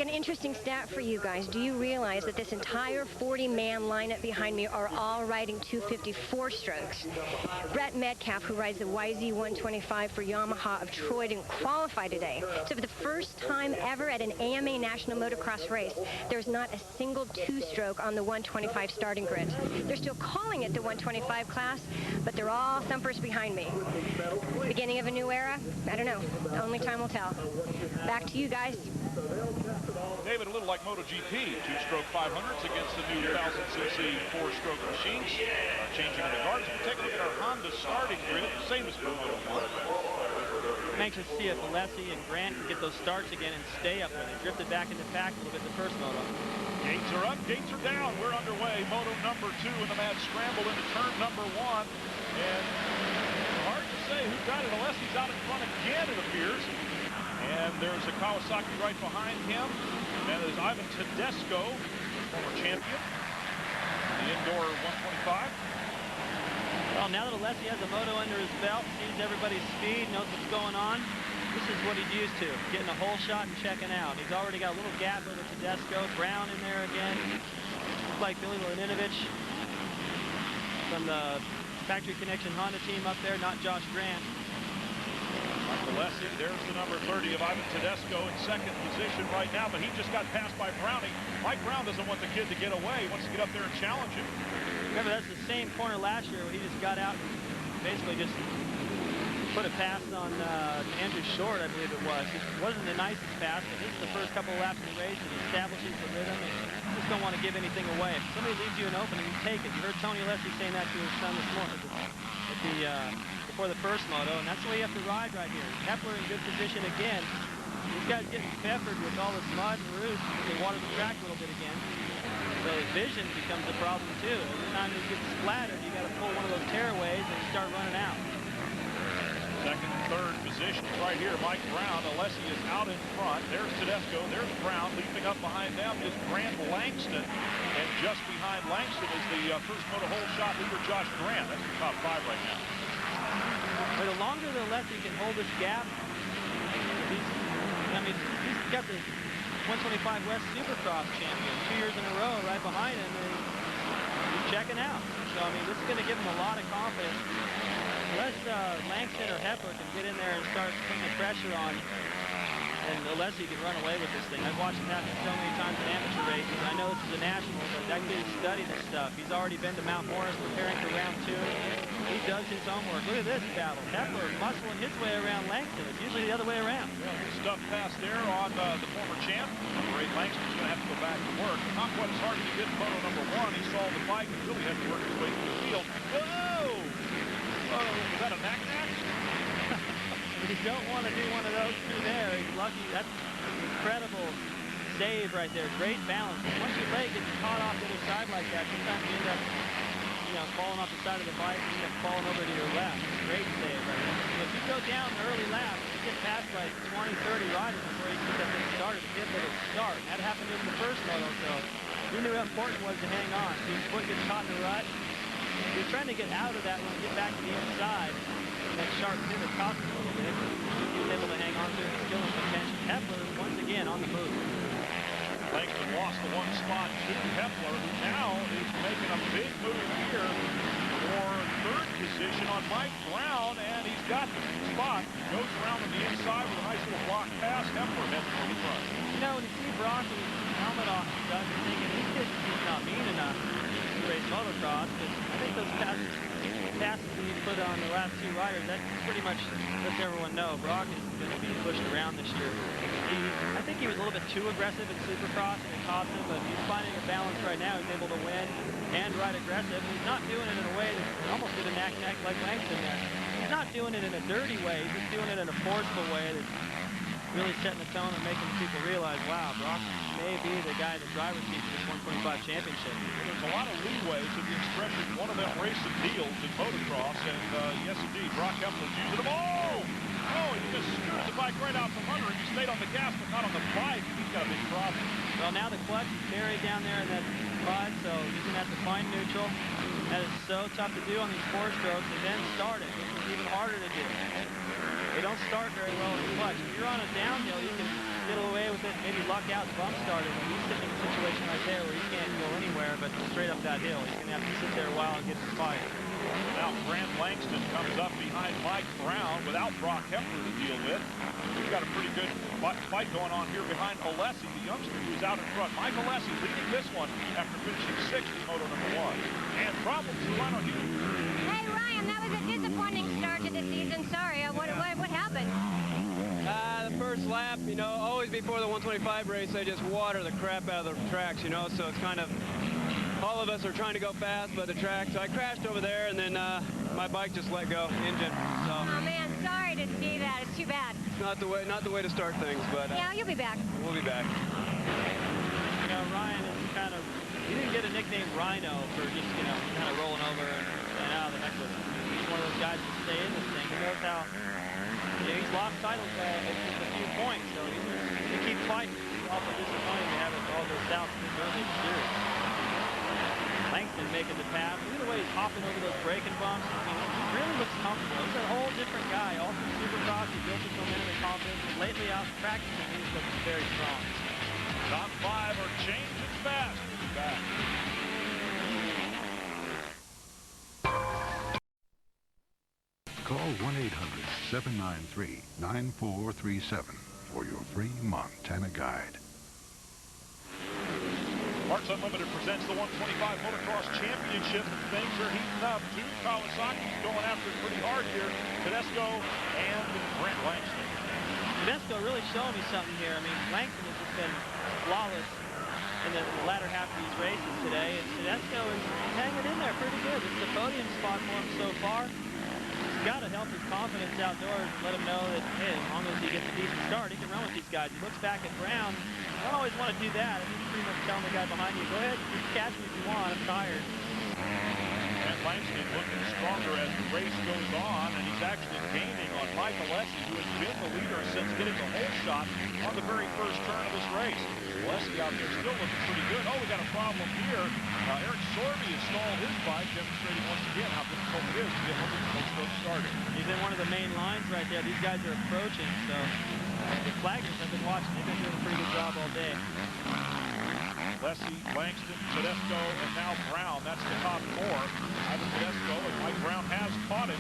got an interesting stat for you guys. Do you realize that this entire 40-man lineup behind me are all riding 254 strokes? Brett Metcalf, who rides the YZ125 for Yamaha of Troy, didn't qualify today. So for the first time ever at an AMA National Motocross race, there's not a single two-stroke on the 125 starting grid. They're still calling it the 125 class, but they're all thumpers behind me. Beginning of a new era? I don't know. Only time will tell. Back to you guys. David, a little like MotoGP, two-stroke 500s against the new 1,000cc four-stroke machines. Changing the guards. We'll take a look at our Honda starting grid, same as for Moto1. I'm anxious to see if Alessi and Grant can get those starts again and stay up there. They drifted back in the pack a little bit the first Moto. Gates are up, gates are down. We're underway. Moto number 2 in the mad scramble into turn number 1. And hard to say who got it. Alessi's out in front again, it appears. And there's a Kawasaki right behind him. That is Ivan Tedesco, former champion, the indoor 125. Well, now that Alessi has a Moto under his belt, sees everybody's speed, knows what's going on, this is what he's used to, getting a whole shot and checking out. He's already got a little gap over Tedesco. Brown in there again. Looks like Billy Laninovich from the Factory Connection Honda team up there, not Josh Grant. Mike Alessi, there's the number 30 of Ivan Tedesco in second position right now, but he just got passed by Brownie. Mike Brown doesn't want the kid to get away. He wants to get up there and challenge him. Remember, that's the same corner last year where he just got out and basically just put a pass on Andrew Short, I believe it was. It wasn't the nicest pass, but this is the first couple of laps of the race. It establishes the rhythm, and you just don't want to give anything away. If somebody leaves you an opening, you take it. You heard Tony Alessi saying that to his son this morning before the first Moto, and that's the way you have to ride right here. Hepler in good position again. These guys getting peppered with all this mud and roots. They water the track a little bit again. So his vision becomes a problem too. Every time he gets splattered, you got to pull one of those tearaways and start running out. Second and third positions right here. Mike Brown. Alessi is out in front. There's Tedesco. There's Brown. Leaping up behind them is Grant Langston. And just behind Langston is the first Moto hole shot leader, Josh Grant. That's the top 5 right now. But the longer that Alessi can hold this gap, he's got the 125 West Supercross champion 2 years in a row right behind him, and he's checking out. So, I mean, this is going to give him a lot of confidence. Unless Langston or Hepler can get in there and start putting the pressure on, and Alessi can run away with this thing. I've watched him happen so many times in amateur races. I know this is a national, but that kid studied this stuff. He's already been to Mount Morris preparing for round 2. He does his homework. Look at this battle. Hepler muscling his way around Langston. It's usually the other way around. Yeah, stuff pass there on the former champ. Number 8 Langston's going to have to go back to work. Not quite as hard as he did in Moto number 1. He saw the bike and really had to work his way through the field. Whoa! Oh, was that a knack-knack? You don't want to do one of those through there. He's lucky. That's an incredible save right there. Great balance. Once your leg gets caught off the other side like that, sometimes you end up, falling off the side of the bike and you end up falling over to your left. Great save right there. So if you go down the early lap, you get passed by 20, 30 riders before you get that thing started. You get a start. That happened in the first Moto, so you knew how important it was to hang on. So your foot gets caught in the rut. You're trying to get out of that one, get back to the inside. That sharp pivot cost him a little bit. He was able to hang on to it, still in contention. Hepler, once again, on the move. Langston lost the one spot to Hepler, who now is making a big move here for third position on Mike Brown, and he's got the spot. Goes around on the inside with a nice little block pass. Hepler heads for the front. When you see Brock with his helmet off, you're thinking he's not mean enough to race motocross, because I think those passes that he put on the last 2 riders, that pretty much lets everyone know Brock is going to be pushed around this year. I think he was a little bit too aggressive in Supercross, and it cost him, but he's finding a balance right now. He's able to win and ride aggressive. He's not doing it in a way that's almost did a knack-knack like Langston there. He's not doing it in a dirty way. He's just doing it in a forceful way that's really setting the tone and making people realize, wow, Brock may be the guy in the driver's seat for this 125 championship. There's a lot of leeway to the expression, one of them racing deals in motocross, and yes, indeed, Brock Hepler's using them. Oh, he just screwed the bike right out from under him. He stayed on the gas, but not on the bike. He's got a big problem. Well, now the clutch is buried down there in that pod, so using that to find neutral. That is so tough to do on these 4 strokes, and then start it, which is even harder to do. They don't start very well in the clutch. If you're on a downhill, you can get away with it, maybe luck out and bump started. When he's sitting in a situation right there where he can't go anywhere but straight up that hill. He's going to have to sit there a while and get his fight. Now Grant Langston comes up behind Mike Brown without Brock Hepner to deal with. We've got a pretty good fight going on here behind Alessi, the youngster who's out in front. Mike Alessi leading this one after finishing 6th in Moto number 1. And problems for Ryan Hughes. Hey, Ryan, that was a disappointing start to the season. Sorry, what happened? The first lap, you know, always before the 125 race, they just water the crap out of the tracks, you know, so it's kind of, all of us are trying to go fast, but the track, so I crashed over there, and then my bike just let go, engine, so. Oh, man, sorry to see that. It's too bad. Not the way to start things, but. Yeah, you'll be back. We'll be back. You know, Ryan is kind of, he didn't get a nickname Rhino for just, you know, kind of rolling over and out of the neck with him. He's one of those guys who stay in this thing. He knows how, you know, he's lost titles by just a few points, so he keeps fighting. It's awful disappointing to have it all go south in the early series. Langston making the pass. Look at the way he's hopping over those braking bumps. I mean, he really looks comfortable. He's a whole different guy. All through Supercross, he built his momentum and confidence. And lately out practicing, he's looking very strong. Top 5 are changing fast. Back. Call 1-800-793-9437 for your free Montana guide. Parts Unlimited presents the 125 Motocross Championship. Things are heating up. 2 Kawasaki's going after it pretty hard here. Tedesco and Grant Langston. Tedesco really showing me something here. I mean, Langston has just been flawless in the latter half of these races today. And Tedesco is hanging in there pretty good. It's the podium spot for him so far. He's got to help his confidence outdoors and let him know that, hey, as long as he gets a decent start, he can run with these guys. He looks back at Brown. I don't always want to do that. I mean, he's pretty much telling the guy behind you, go ahead, just catch me if you want. I'm tired. And Langston looking stronger as the race goes on, and he's actually gaining on Mike Alessi, who has been the leader since getting the whole shot on the very first turn of this race. Alessi out there still looking pretty good. Oh, we got a problem here. Eric Sorby has stalled his bike, demonstrating once again how difficult it is to get one started. He's in one of the main lines right there. These guys are approaching, so the flaggers have been watching. They've been doing a pretty good job all day. Alessi, Langston, Tedesco, and now Brown. That's the top 4. Ivan Tedesco, and Mike Brown has caught him.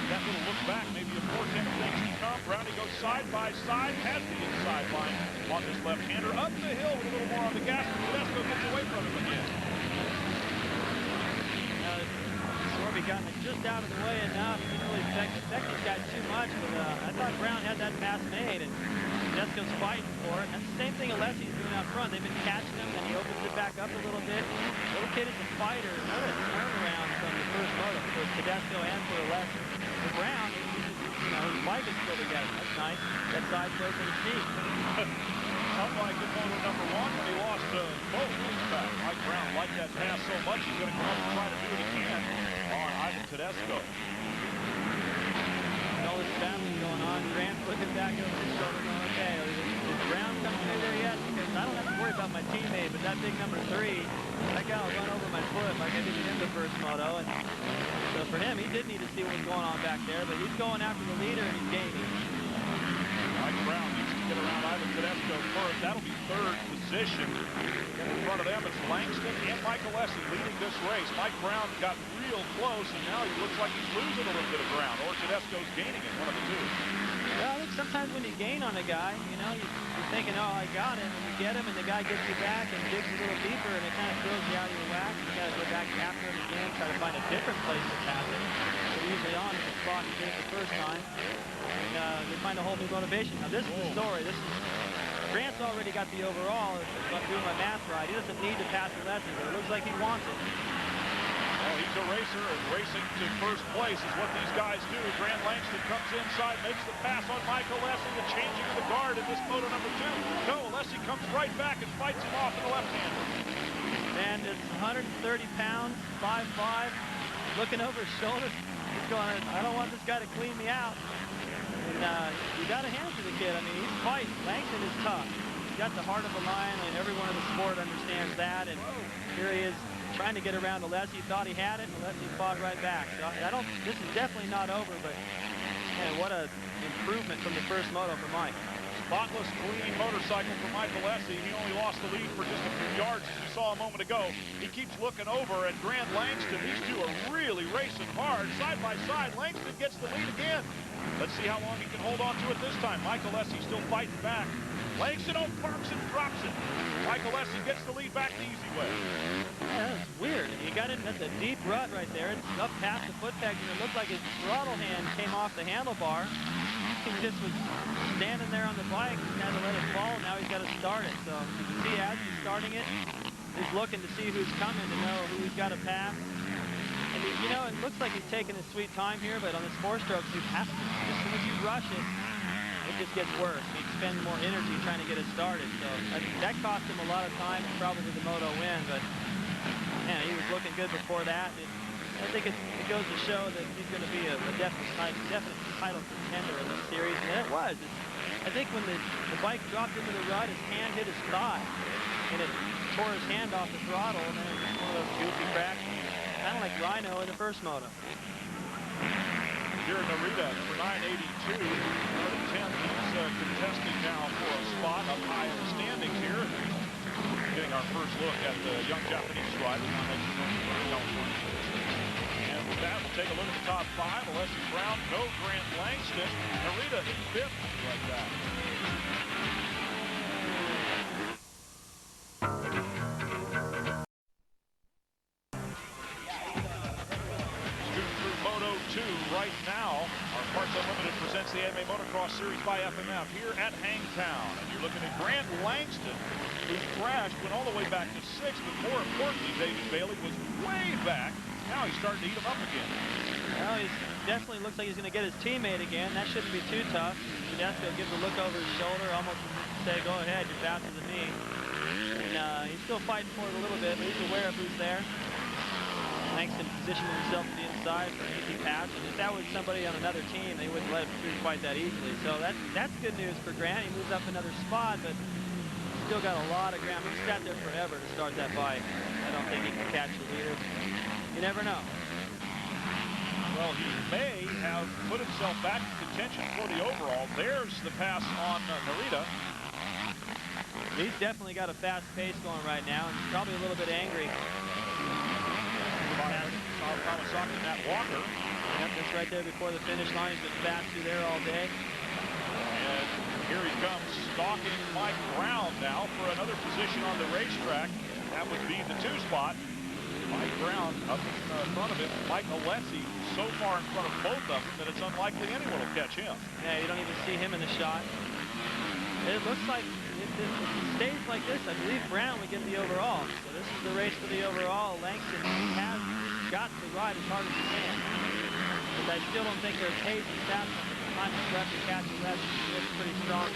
That little look back, maybe a portent of things to come. Brownie goes side by side, has the inside line on this left-hander. Up the hill with a little more on the gas, and Tedesco gets away from him again. Sorby got just out of the way enough. He didn't really affect these guys too much, but I thought Brown had that pass made, and Tedesco's fighting for it. That's the same thing Alessi's doing out front. They've been catching him, and he opens it back up a little bit. Little kid is a fighter. What a turnaround from the first moto for Tedesco and for Alessi. For Brown, you know, his bike is still together. That's nice. That side goes in his knee. Unlike in Moto number 1, when he lost both weeks back. Mike Brown liked that pass so much, he's going to come up and try to do it again on Ivan Tedesco. All this battling going on. Grant's looking back over his shoulder going, okay, is Brown coming through there yet? Because I don't have to worry about my teammate, but that big number 3, that guy will run over my foot like I did in the first moto. And so for him, he did need to see what was going on back there, but he's going after the leader and he's gaining. Mike Brown needs to get around Ivan Tedesco first. That'll be 3rd position. And in front of them is Langston and Mike Alessi leading this race. Mike Brown got real close, and now he looks like he's losing a little bit of ground, or Tedesco's gaining it, one of the 2. Well, look, sometimes when you gain on a guy, you know, you're thinking, oh, I got him, and you get him, and the guy gets you back and digs a little deeper, and it kind of throws you out of your whack. You got to go back after him again, try to find a different place to pass him. So usually on the spot you did it the first time, and you find a whole new motivation. Now, this is the story. Grant's already got the overall, if I'm doing my math right. He doesn't need to pass Alessi, but it looks like he wants it. Well, he's a racer, and racing to first place is what these guys do. Grant Langston comes inside, makes the pass on Mike Alessi, the changing of the guard in this moto number 2. No, Alessi comes right back and fights him off in the left-hander. Man, it's 130 pounds, 5'5", looking over his shoulder. He's going, I don't want this guy to clean me out. And you got to hand it to the kid. I mean, he's fighting. Langston is tough. He's got the heart of a lion, and everyone in the sport understands that. And here he is trying to get around Alessi. He thought he had it, and Alessi fought right back. So this is definitely not over, but man, what an improvement from the first moto for Mike. Spotless, clean motorcycle for Mike Alessi. He only lost the lead for just a few yards, as you saw a moment ago. He keeps looking over at Grant Langston. These two are really racing hard, side by side. Langston gets the lead again. Let's see how long he can hold on to it this time. Mike Alessi still fighting back. Langston parks and drops it. Mike Alessi gets the lead back the easy way. Yeah, that was weird. He got in at the deep rut right there. It's up past the foot pegs, and it looked like his throttle hand came off the handlebar. He just was standing there on the bike and had to let it fall. Now he's got to start it. So you can see as he's starting it, he's looking to see who's coming to know who he's got to pass. And you know, it looks like he's taking his sweet time here, but on his 4-strokes, you have to, as soon as you rush it, it just gets worse. He spends more energy trying to get it started. So that cost him a lot of time, probably the Moto win, but man, he was looking good before that. I think it goes to show that he's going to be a definite title contender in this series, and it was. I think when the bike dropped into the rut, his hand hit his thigh, and it tore his hand off the throttle, and then it was one of those goofy cracks, kind of like Rhino in the first Moto. Here in Narita, number 982, number 10, he's contesting now for a spot up high in the standings here. Getting our first look at the young Japanese driver. And with that, we'll take a look at the top 5. Alessi Brown, no Grant Langston. Narita in 5th like that. Right now, our Parts Unlimited presents the AMA Motocross Series by FMF here at Hangtown. And you're looking at Grant Langston, who crashed, went all the way back to 6th, but more importantly, David Bailey was way back. Now he's starting to eat him up again. Well, he definitely looks like he's going to get his teammate again. That shouldn't be too tough. Tedesco gives a look over his shoulder, almost say, go ahead, you're faster than me. And he's still fighting for it a little bit, but he's aware of who's there. Langston positioning himself to the inside for an easy pass. And if that was somebody on another team, they wouldn't let him through quite that easily. So that's good news for Grant. He moves up another spot, but still got a lot of ground. He sat there forever to start that bike. I don't think he can catch the leader. You never know. Well, he may have put himself back in contention for the overall. There's the pass on Narita. He's definitely got a fast pace going right now, and he's probably a little bit angry. Kawasaki, Matt Walker. Yep, that's right there before the finish line. He's been fast through there all day. And here he comes, stalking Mike Brown now for another position on the racetrack. That would be the 2 spot. Mike Brown up in front of him. Mike Alessi so far in front of both of them that it's unlikely anyone will catch him. Yeah, you don't even see him in the shot. It looks like if he stays like this, I believe Brown would get the overall. So this is the race for the overall. Langston has got to ride as hard as he can. But I still don't think their pace is fast enough at the time of left to catch the rest. It's pretty strong.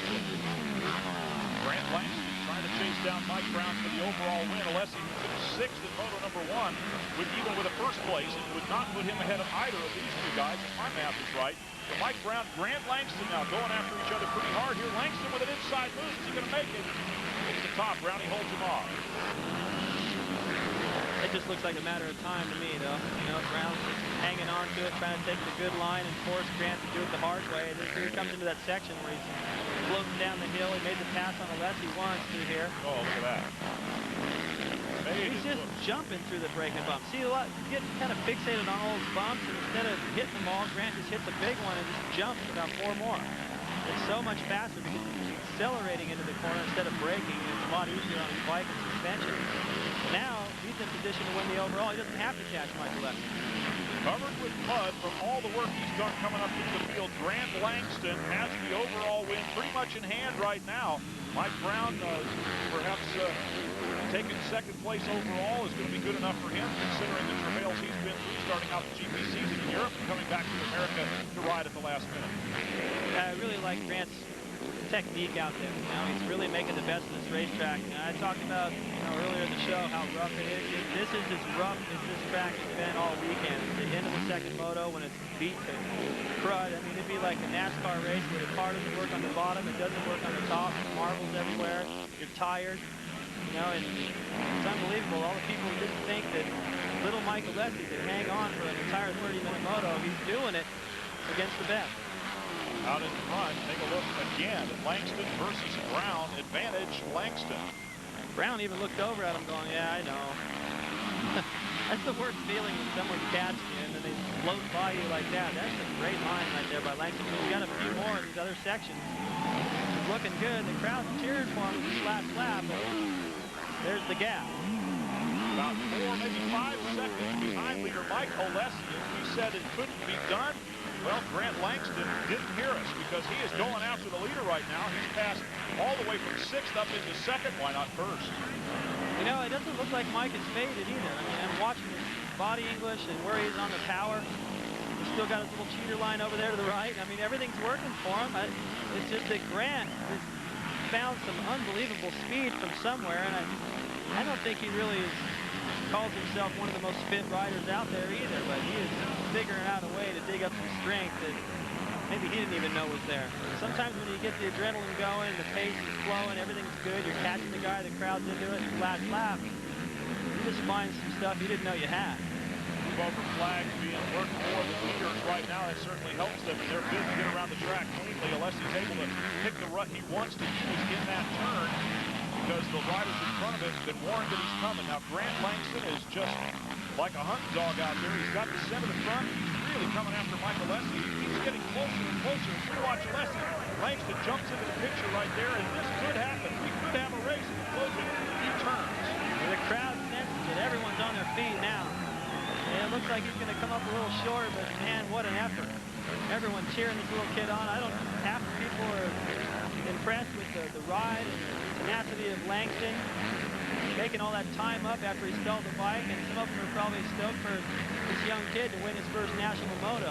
Grant Langston trying to chase down Mike Brown for the overall win. Alessi finished 6th in Moto number 1, even with a first place, and would not put him ahead of either of these 2 guys, if my math is right. So Mike Brown, Grant Langston now going after each other pretty hard here. Langston with an inside move. Is he going to make it? It's the top. Brownie holds him off. It just looks like a matter of time to me, though. You know, Brown's hanging on to it, trying to take the good line and force Grant to do it the hard way. And here he comes into that section where he's floating down the hill. He made the pass on Alessi once through here. Oh, look at that. He's just jumping through the braking bumps. See, getting kind of fixated on all those bumps, and instead of hitting them all, Grant just hits a big one and just jumps about 4 more. It's so much faster because he's accelerating into the corner instead of braking. It's a lot easier on his bike and suspension. Now, he's in position to win the overall. He doesn't have to catch Mike Alessi. Covered with mud from all the work he's done coming up through the field, Grant Langston has the overall win pretty much in hand right now. Mike Brown perhaps taking 2nd place overall is going to be good enough for him, considering the travails he's been through starting out the GP season in Europe and coming back to America to ride at the last minute. I really like Grant's technique out there. You know, he's really making the best of this racetrack. I talked about, earlier in the show how rough it is. This is as rough as this track has been all weekend. At the end of the 2nd Moto, when it's beat to crud, I mean, it'd be like a NASCAR race where the car doesn't work on the bottom, it doesn't work on the top, marbles everywhere, you're tired. You know, and it's unbelievable. All the people who didn't think that little Mike Alessi could hang on for an entire 30-minute moto, he's doing it against the best. Out in front, take a look again at Langston versus Brown. Advantage Langston. Brown even looked over at him going, yeah, I know. That's the worst feeling when someone's catching you and then they float by you like that. That's a great line right there by Langston. He's got a few more in these other sections. He's looking good. The crowd's cheering for him with this last lap, but there's the gap. About 4, maybe 5 seconds behind leader Mike Alessi. He said it couldn't be done. Well, Grant Langston didn't hear us because he is going after the leader right now. He's passed all the way from 6th up into 2nd. Why not 1st? You know, it doesn't look like Mike is faded either. I mean, I'm watching his body English and where he's on the power. He's still got his little cheater line over there to the right. I mean, everything's working for him. It's just that Grant has found some unbelievable speed from somewhere, and I don't think he really calls himself one of the most fit riders out there either, but he is figuring out a way to dig up some strength that maybe he didn't even know was there. Sometimes when you get the adrenaline going, the pace is flowing, everything's good, you're catching the guy, the crowd's into it, last lap, you just find some stuff you didn't know you had. Move over flags being worked for the leaders right now. That certainly helps them. They're good to get around the track cleanly. Alessi's able to pick the rut he wants to use in that turn, because the riders in front of him have been warned that he's coming. Now, Grant Langston is just like a hunting dog out there. He's got the center in front. He's really coming after Mike Alessi. He's getting closer and closer. As we watch Alessi, Langston jumps into the picture right there, and this could happen. We could have a race in the closing few turns. The crowd senses it. Everyone's on their feet now. And it looks like he's going to come up a little short, but man, what an effort. Everyone cheering this little kid on. Half the people are impressed with the ride and the tenacity of Langston, making all that time up after he stalled the bike, and some of them are probably stoked for this young kid to win his first national moto.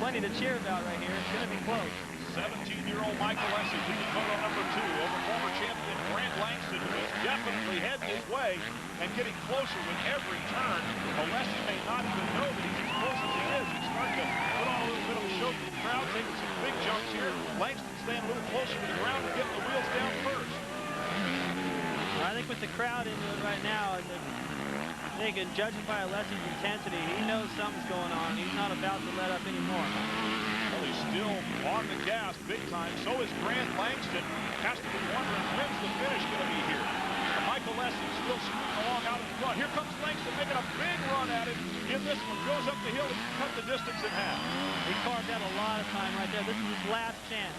Plenty to cheer about right here. It's going to be close. 17-year-old Mike Alessi leading moto number 2 over former champion Grant Langston, who is definitely heading his way and getting closer with every turn. Alessi may not even know that he's as close as he is. He's starting to put on a little bit of a show for the crowd, taking some big jumps here. Langston staying a little closer to the ground and getting the wheels down first. I think with the crowd into it right now, I think, and judging by Alessi's intensity, he knows something's going on. He's not about to let up anymore. Well, he's still on the gas big time. So is Grant Langston. Has to be wondering when's the finish going to be here. Mike Alessi still scooting along out in front. Here comes Langston making a big run at him in this one. Goes up the hill and cut the distance in half. He carved out a lot of time right there. This is his last chance.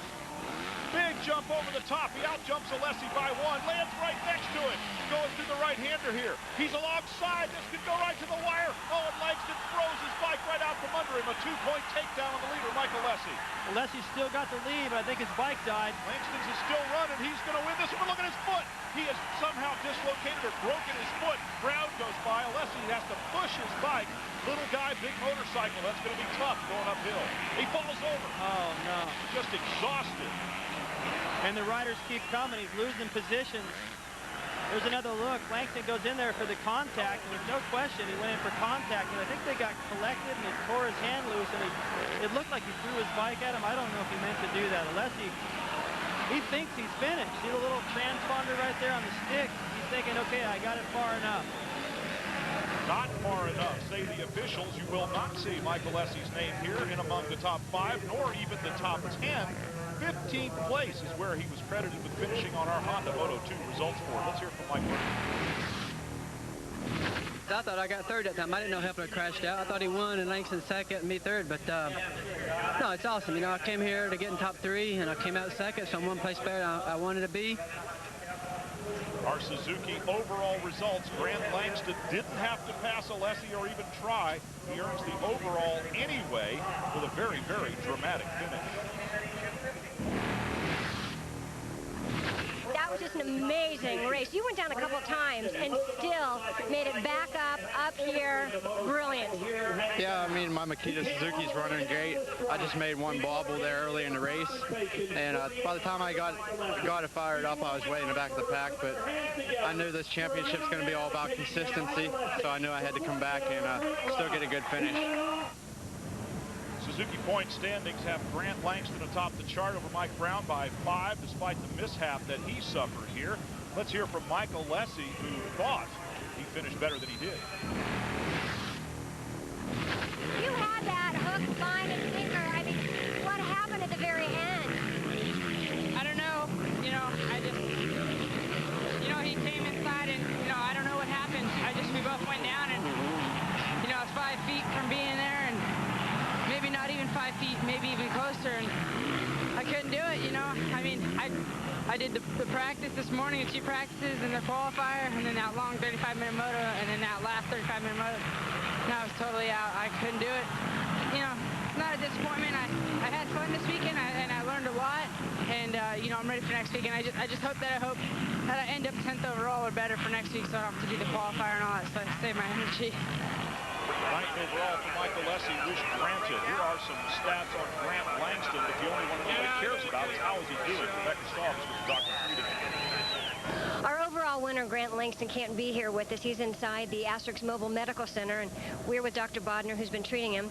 Big jump over the top. He out-jumps Alessi by 1. Lands right next to him. Going through the right-hander here. He's alongside. This could go right to the wire. Oh, and Langston throws his bike right out from under him. A 2-point takedown on the leader, Mike Alessi. Alessi's still got the lead, but I think his bike died. Langston's is still running. He's going to win this one. Look at his foot. He has somehow dislocated or broken his foot. Crowd goes by. Alessi has to push his bike. Little guy, big motorcycle. That's going to be tough going uphill. He falls over. Oh, no. Just exhausted. And the riders keep coming. He's losing positions. There's another look. Langston goes in there for the contact, and there's no question he went in for contact, and I think they got collected, and he tore his hand loose, and it looked like he threw his bike at him. I don't know if he meant to do that. Alessi, he thinks he's finished. See the little transponder right there on the stick? He's thinking, okay, I got it far enough. Not far enough, say the officials. You will not see Mike Alessi's name here in among the top 5, nor even the top 10. 15th place is where he was credited with finishing on our Honda Moto 2 results board. Let's hear from Mike Burton. I thought I got third that time. I didn't know Heffler crashed out. I thought he won and Langston second and me third, but no, it's awesome. You know, I came here to get in top 3 and I came out second, so I'm one place better than I wanted to be. Our Suzuki overall results, Grant Langston didn't have to pass Alessi or even try. He earns the overall anyway with a very, very dramatic finish. That was just an amazing race. You went down a couple times and still made it back up here. Brilliant. Yeah, I mean, my Makita Suzuki's running great. I just made one bobble there early in the race, and by the time I got it fired up, I was way in the back of the pack, but I knew this championship's going to be all about consistency, so I knew I had to come back and still get a good finish. Suzuki point standings have Grant Langston atop the chart over Mike Brown by 5, despite the mishap that he suffered here. Let's hear from Mike Alessi, who thought he finished better than he did. You had that hook, line, and sinker. I mean, what happened happened at the very end? I don't know. You know, he came inside and, I don't know what happened. We both went down and, I was 5 feet from being there and maybe not even 5 feet, maybe even closer. And I couldn't do it, I mean, I did the practice this morning, the 2 practices and the qualifier, and then that long 35-minute moto, and then that last 35-minute moto. And I was totally out. I couldn't do it. It's not a disappointment. I had fun this weekend, and I learned a lot. And, I'm ready for next week. And I just hope that I end up 10th overall or better for next week, so I don't have to do the qualifier and all that, so I save my energy. 9th overall for Mike Alessi, wish granted. Here are some stats on Grant Langston, but the only one nobody cares about is how is he doing. Rebecca Staubs with Dr. Friedman. Our overall winner, Grant Langston, can't be here with us. He's inside the Asterix Mobile Medical Center, and we're with Dr. Bodner, who's been treating him.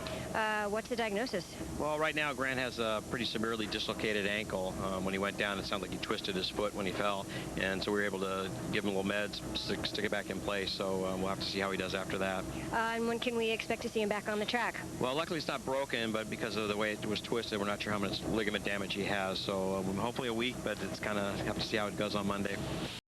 What's the diagnosis? Well, right now, Grant has a pretty severely dislocated ankle. When he went down, it sounded like he twisted his foot when he fell, and so we were able to give him a little meds, stick it back in place, so we'll have to see how he does after that. And when can we expect to see him back on the track? Well, luckily it's not broken, but because of the way it was twisted, we're not sure how much ligament damage he has, so hopefully a week, but it's kind of have to see how it goes on Monday.